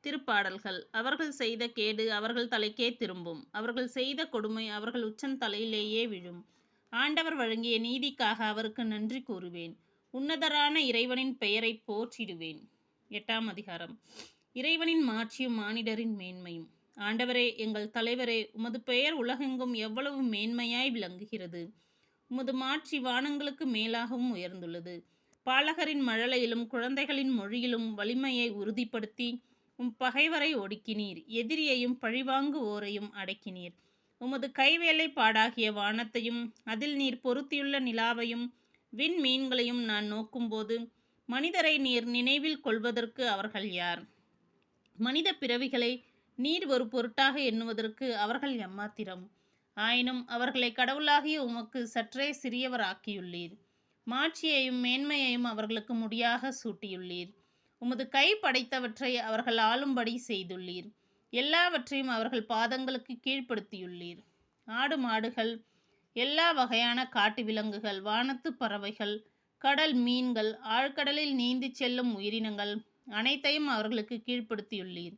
திருப்பாடல்கள். அவர்கள் செய்த கேடு அவர்கள் தலைக்கே திரும்பும். அவர்கள் செய்த கொடுமை அவர்கள் உச்சந்தலையிலேயே விழும். ஆண்டவர் வழங்கிய நீதிக்காக அவருக்கு நன்றி கூறுவேன். உன்னதரான இறைவனின் பெயரைப் போற்றிடுவேன். 8ஆம் அதிகாரம். இறைவனின் மாட்சியும் மானிடரின் மேன்மையும். ஆண்டவரே, எங்கள் தலைவரே, உமது பெயர் உலகெங்கும் எவ்வளவு மேன்மையாய் விளங்குகிறது. உமது மாட்சி வானங்களுக்கு மேலாகவும் உயர்ந்துள்ளது. பாலகரின் மழலையிலும் குழந்தைகளின் மொழியிலும் வலிமையை உறுதிப்படுத்தி பகைவரை ஒடுக்கினீர். எதிரியையும் பழிவாங்குவோரையும் அடக்கினீர். உமது கைவேலைப்பாடாகிய வானத்தையும் அதில் நீர் பொருத்தியுள்ள நிலாவையும் விண்மீன்களையும் நான் நோக்கும்போது, மனிதரை நீர் நினைவில் கொள்வதற்கு அவர்கள் யார்? மனித பிறவிகளை நீர் ஒரு பொருட்டாக எண்ணுவதற்கு அவர்கள் எம்மாத்திரம்? ஆயினும் அவர்களை கடவுளாகிய உமக்கு சற்றே சிறியவராக்கியுள்ளீர். மாட்சியையும் மேன்மையையும் அவர்களுக்கு முடியாக சூட்டியுள்ளீர். உமது கை படைத்தவற்றை அவர்கள் ஆளும்படி செய்துள்ளீர். எல்லாவற்றையும் அவர்கள் பாதங்களுக்கு கீழ்ப்படுத்தியுள்ளீர். ஆடு மாடுகள், எல்லா வகையான காட்டு விலங்குகள், வானத்து பறவைகள், கடல் மீன்கள், ஆழ்கடலில் நீந்தி செல்லும் உயிரினங்கள் அனைத்தையும் அவர்களுக்கு கீழ்ப்படுத்தியுள்ளீர்.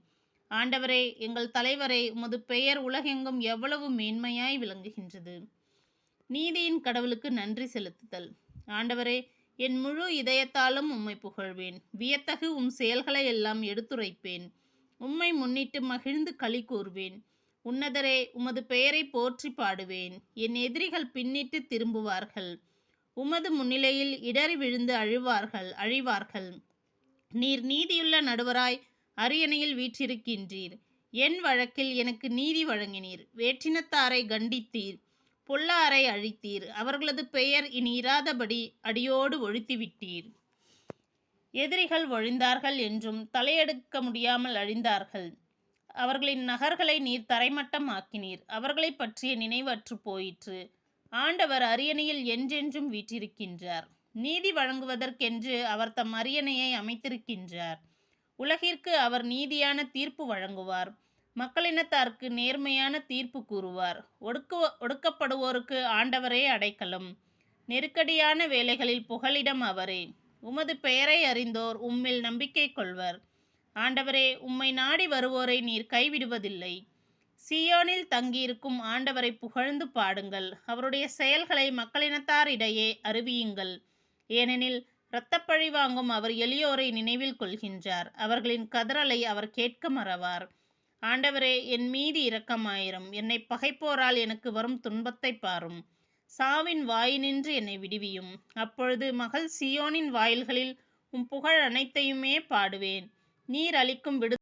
ஆண்டவரே, எங்கள் தலைவரே, உமது பெயர் உலகெங்கும் எவ்வளவு மேன்மையாய் விளங்குகின்றது. நீதியின் கடவுளுக்கு நன்றி செலுத்துதல். ஆண்டவரே, என் முழு இதயத்தாலும் உம்மை புகழ்வேன். வியத்தகு உம் செயல்களை எல்லாம் எடுத்துரைப்பேன். உம்மை முன்னிட்டு மகிழ்ந்து களி கூறுவேன். உன்னதரே, உமது பெயரை போற்றி பாடுவேன். என் எதிரிகள் பின்னிட்டு திரும்புவார்கள். உமது முன்னிலையில் இடறி விழுந்து அழிவார்கள். நீர் நீதியுள்ள நடுவராய் அரியணையில் வீற்றிருக்கின்றீர். என் வழக்கில் எனக்கு நீதி வழங்கினீர். வேற்றினத்தாரை கண்டித்தீர். பொல்லாரை அழித்தீர். அவர்களது பெயர் இனி இராதபடி அடியோடு ஒழித்துவிட்டீர். எதிரிகள் ஒழிந்தார்கள் என்றும் தலையெடுக்க முடியாமல் அழிந்தார்கள். அவர்களின் நகர்களை நீர் தரைமட்டம் ஆக்கினீர். அவர்களை பற்றிய நினைவு அற்று போயிற்று. ஆண்டவர் அரியணையில் என்றென்றும் வீற்றிருக்கின்றார். நீதி வழங்குவதற்கென்று அவர் தம் அரியணையை அமைத்திருக்கின்றார். உலகிற்கு அவர் நீதியான தீர்ப்பு வழங்குவார். மக்களினத்தாருக்கு நேர்மையான தீர்ப்பு கூறுவார். ஒடுக்கப்படுவோருக்கு ஆண்டவரே அடைக்கலம். நெருக்கடியான வேளைகளில் புகலிடம் அவரே. உமது பெயரை அறிந்தோர் உம்மில் நம்பிக்கை கொள்வர். ஆண்டவரே, உம்மை நாடி வருவோரை நீர் கைவிடுவதில்லை. சீயோனில் தங்கியிருக்கும் ஆண்டவரை புகழ்ந்து பாடுங்கள். அவருடைய செயல்களை மக்களினத்தாரிடையே அறிவியுங்கள். ஏனெனில் இரத்தப்பழி வாங்கும் அவர் எளியோரை நினைவில் கொள்கின்றார். அவர்களின் கதறலை அவர் கேட்க மறவார். ஆண்டவரே, என் மீது இரக்கமாயிரும். என்னை பகைப்போரால் எனக்கு வரும் துன்பத்தை பாரும். சாவின் வாயினின்று என்னை விடுவியும். அப்பொழுது மகள் சீயோனின் வாயில்களில் உம் புகழ் அனைத்தையுமே பாடுவேன். நீர் அளிக்கும்